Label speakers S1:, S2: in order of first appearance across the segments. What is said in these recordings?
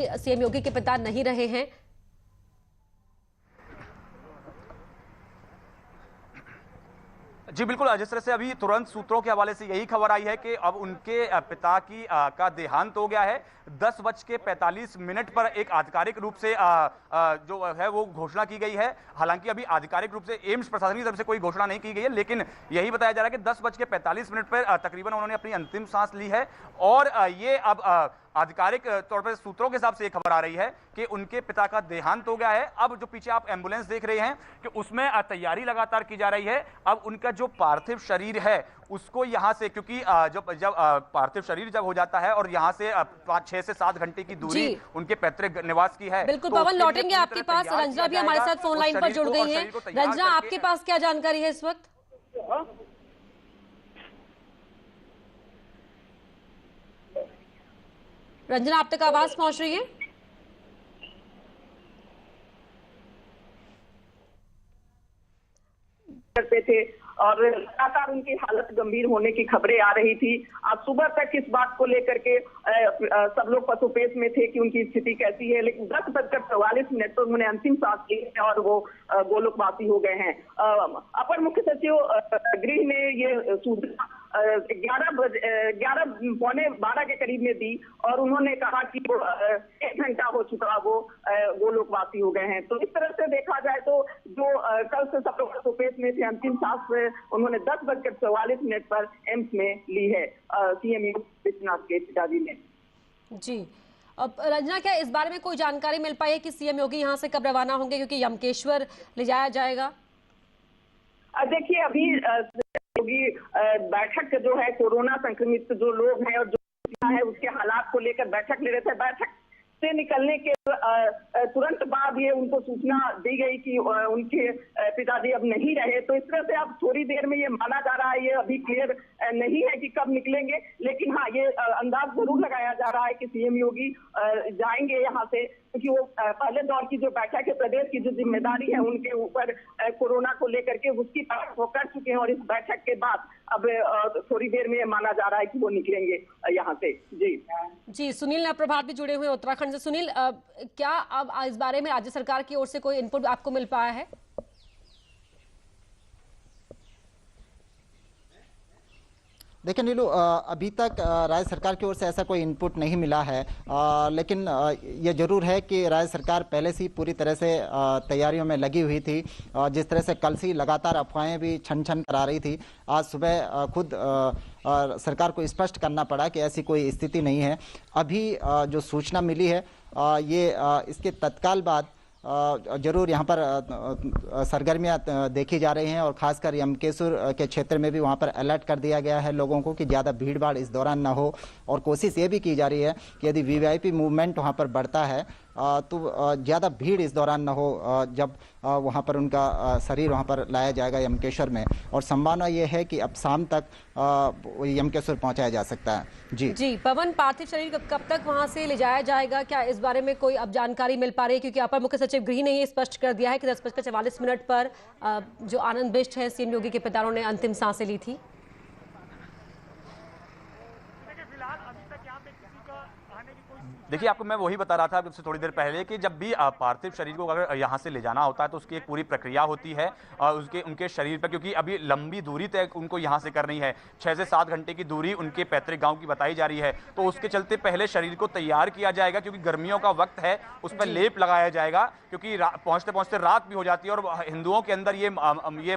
S1: CM योगी के पिता नहीं रहे हैं।
S2: जी बिल्कुल, जिस तरह से अभी तुरंत सूत्रों के हवाले से यही खबर आई है कि अब उनके पिता की का देहांत हो गया है। 10:45 पर एक आधिकारिक रूप से जो है वो घोषणा की गई है। हालांकि अभी आधिकारिक रूप से एम्स प्रशासन की तरफ से कोई घोषणा नहीं की गई है, लेकिन यही बताया जा रहा है कि 10:45 पर तकरीबन उन्होंने अपनी अंतिम सांस ली है। और ये अब आधिकारिक तौर पर सूत्रों के हिसाब से ये खबर आ रही है कि उनके पिता का देहांत हो गया है। अब जो पीछे आप एम्बुलेंस देख रहे हैं कि उसमें तैयारी लगातार की जा रही है। अब उनका जो पार्थिव शरीर है उसको यहां से, क्योंकि जब पार्थिव शरीर जब हो जाता है और यहां से 6 से 7 घंटे की दूरी उनके पैतृक निवास की है।
S1: बिल्कुल पवन, लौटेंगे आपके पास। रंजना भी हमारे साथ फोन लाइन पर जुड़ गई है। रंजना, आपके पास क्या जानकारी है इस वक्त? रंजना, आप तक आवाज पहुंच रही है?
S3: करते थे और लगातार उनकी हालत गंभीर होने की खबरें आ रही थी। आज सुबह तक इस बात को लेकर के सब लोग पसोपेश में थे कि उनकी स्थिति कैसी है, लेकिन 10:44 पर उन्होंने अंतिम सांस ली है और वो गोलोकवासी हो गए हैं। अपर मुख्य सचिव गृह ने ये सूचना 11:12 के करीब में दी और उन्होंने कहा कि वो 1 घंटा हो चुका वो लोकवासी हो गए हैं। तो इस तरह से देखा जाए तो जो कल से सब लोग पसोपेश में थे, अंतिम सांस उन्होंने 10:44 पर एम्स में ली है सीएम विश्वनाथ के पिताजी ने।
S1: जी, अब रंजना, क्या इस बारे में कोई जानकारी मिल पाई है कि सीएम योगी यहाँ से कब रवाना होंगे, क्योंकि यमकेश्वर ले जाया जाएगा?
S3: देखिए, अभी योगी बैठक जो है, कोरोना संक्रमित जो लोग हैं और जो है उसके हालात को लेकर बैठक ले रहे थे। बैठक से निकलने के तुरंत बाद ये उनको सूचना दी गई कि उनके पिताजी अब नहीं रहे। तो इस तरह से अब थोड़ी देर में ये माना जा रहा है, ये अभी क्लियर नहीं है कि कब निकलेंगे, लेकिन हाँ, ये अंदाज जरूर लगाया जा रहा है कि सीएम योगी जाएंगे यहाँ से, क्योंकि वो पहले दौर की जो बैठक है, प्रदेश की जो जिम्मेदारी है उनके ऊपर कोरोना को लेकर के, उसकी बात वो कर चुके हैं। और इस बैठक के बाद अब थोड़ी देर में माना जा रहा है कि वो निकलेंगे यहाँ से।
S1: जी, सुनील प्रभात भी जुड़े हुए उत्तराखंड से। सुनील, क्या अब इस बारे में राज्य सरकार की ओर से कोई इनपुट आपको मिल पाया है?
S4: देखिए नीलू, अभी तक राज्य सरकार की ओर से ऐसा कोई इनपुट नहीं मिला है, लेकिन ये जरूर है कि राज्य सरकार पहले से ही पूरी तरह से तैयारियों में लगी हुई थी। जिस तरह से कल से लगातार अफवाहें भी छन छन करा रही थी, आज सुबह खुद सरकार को स्पष्ट करना पड़ा कि ऐसी कोई स्थिति नहीं है। अभी जो सूचना मिली है ये इसके तत्काल बाद जरूर यहाँ पर सरगर्मियाँ देखी जा रही हैं और खासकर यमकेश्वर के क्षेत्र में भी वहाँ पर अलर्ट कर दिया गया है लोगों को कि ज़्यादा भीड़ भाड़ इस दौरान ना हो। और कोशिश ये भी की जा रही है कि यदि वीवीआईपी मूवमेंट वहाँ पर बढ़ता है तो ज़्यादा भीड़ इस दौरान न हो जब वहाँ पर उनका शरीर वहाँ पर लाया जाएगा यमकेश्वर में। और संभावना ये है कि अब शाम तक यमकेश्वर पहुँचाया जा सकता है। जी
S1: पवन, पार्थिव शरीर कब तक वहाँ से ले जाया जाएगा, क्या इस बारे में कोई अब जानकारी मिल पा रही है? क्योंकि अपर मुख्य सचिव गृह ने ये स्पष्ट कर दिया है कि 10:44 पर जो आनंद बिष्ट है, सीएम योगी के पिता, ने अंतिम सांसें ली थी।
S2: देखिए, आपको मैं वही बता रहा था आपसे थोड़ी देर पहले कि जब भी पार्थिव शरीर को अगर यहाँ से ले जाना होता है तो उसकी एक पूरी प्रक्रिया होती है उनके शरीर पर, क्योंकि अभी लंबी दूरी तय उनको यहाँ से करनी है। 6 से 7 घंटे की दूरी उनके पैतृक गांव की बताई जा रही है। तो उसके चलते पहले शरीर को तैयार किया जाएगा, क्योंकि गर्मियों का वक्त है, उस पर लेप लगाया जाएगा, क्योंकि पहुँचते पहुँचते रात भी हो जाती है। और हिंदुओं के अंदर ये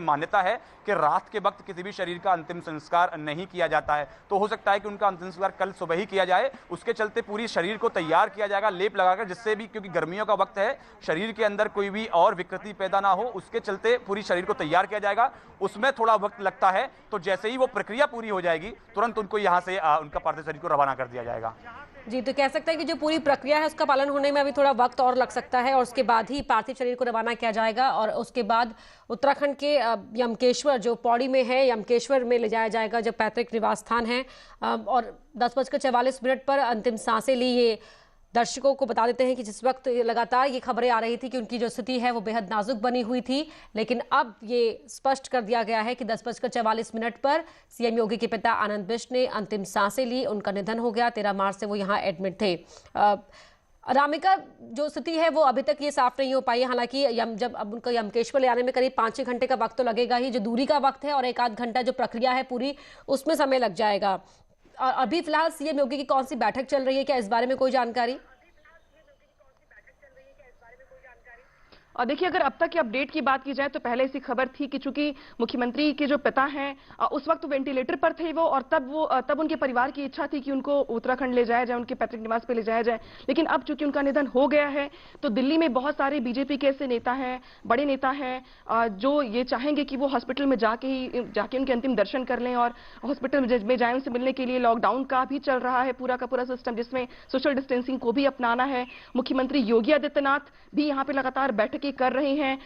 S2: मान्यता है कि रात के वक्त किसी भी शरीर का अंतिम संस्कार नहीं किया जाता है। तो हो सकता है कि उनका अंतिम संस्कार कल सुबह ही किया जाए। उसके चलते पूरी शरीर को तैयार किया जाएगा लेप लगाकर, जिससे भी, क्योंकि गर्मियों का वक्त है, शरीर के अंदर कोई भी और विकृति पैदा ना हो, उसके चलते पूरी शरीर को तैयार किया जाएगा। उसमें थोड़ा वक्त लगता है, तो जैसे ही वो प्रक्रिया पूरी हो जाएगी तुरंत उनको यहां से उनका पार्थिव शरीर को रवाना कर दिया जाएगा।
S1: जी, तो कह सकते हैं कि जो पूरी प्रक्रिया है उसका पालन होने में अभी थोड़ा वक्त और लग सकता है, और उसके बाद ही पार्थिव शरीर को रवाना किया जाएगा और उसके बाद उत्तराखंड के यमकेश्वर, जो पौड़ी में है, यमकेश्वर में ले जाया जाएगा, जब पैतृक निवास स्थान है। और 10:44 पर अंतिम सांसें ली। ये दर्शकों को बता देते हैं कि जिस वक्त लगातार ये खबरें आ रही थी कि उनकी जो स्थिति है वो बेहद नाजुक बनी हुई थी, लेकिन अब ये स्पष्ट कर दिया गया है कि 10:44 पर सीएम योगी के पिता आनंद बिष्ट ने अंतिम सांसें ली। उनका निधन हो गया। 13 मार्च से वो यहाँ एडमिट थे। रामिका, जो स्थिति है वो अभी तक ये साफ नहीं हो पाई है। हालांकि जब अब उनको यमकेश्वर ले आने में करीब 5-6 घंटे का वक्त तो लगेगा ही, जो दूरी का वक्त है, और 1-8 घंटा जो प्रक्रिया है पूरी, उसमें समय लग जाएगा। और अभी फिलहाल सीएम योगी की कौन सी बैठक चल रही है, क्या इस बारे में कोई जानकारी?
S5: और देखिए, अगर अब तक की अपडेट की बात की जाए तो पहले ऐसी खबर थी कि चूंकि मुख्यमंत्री के जो पिता हैं उस वक्त वेंटिलेटर पर थे वो, और तब उनके परिवार की इच्छा थी कि उनको उत्तराखंड ले जाया जाए, उनके पैतृक निवास पे ले जाया जाए। लेकिन अब चूंकि उनका निधन हो गया है तो दिल्ली में बहुत सारे बीजेपी के ऐसे नेता हैं, बड़े नेता हैं, जो ये चाहेंगे कि वो हॉस्पिटल में जाके उनके अंतिम दर्शन कर लें और हॉस्पिटल में जाए उनसे मिलने के लिए। लॉकडाउन का भी चल रहा है पूरा का पूरा सिस्टम, जिसमें सोशल डिस्टेंसिंग को भी अपनाना है। मुख्यमंत्री योगी आदित्यनाथ भी यहाँ पे लगातार बैठक कर रहे हैं।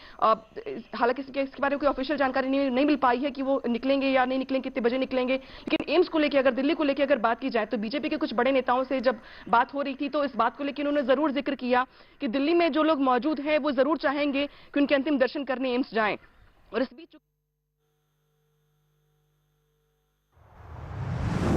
S5: हालांकि इसके बारे में कोई ऑफिशियल जानकारी नहीं मिल पाई है कि वो निकलेंगे या नहीं निकलेंगे, कितने बजे निकलेंगे। लेकिन एम्स को लेकर, अगर दिल्ली को लेकर अगर बात की जाए तो बीजेपी के कुछ बड़े नेताओं से जब बात हो रही थी तो इस बात को लेकर उन्होंने जरूर जिक्र किया कि दिल्ली में जो लोग मौजूद हैं वो जरूर चाहेंगे कि उनके अंतिम दर्शन करने एम्स जाएं। और इस बीच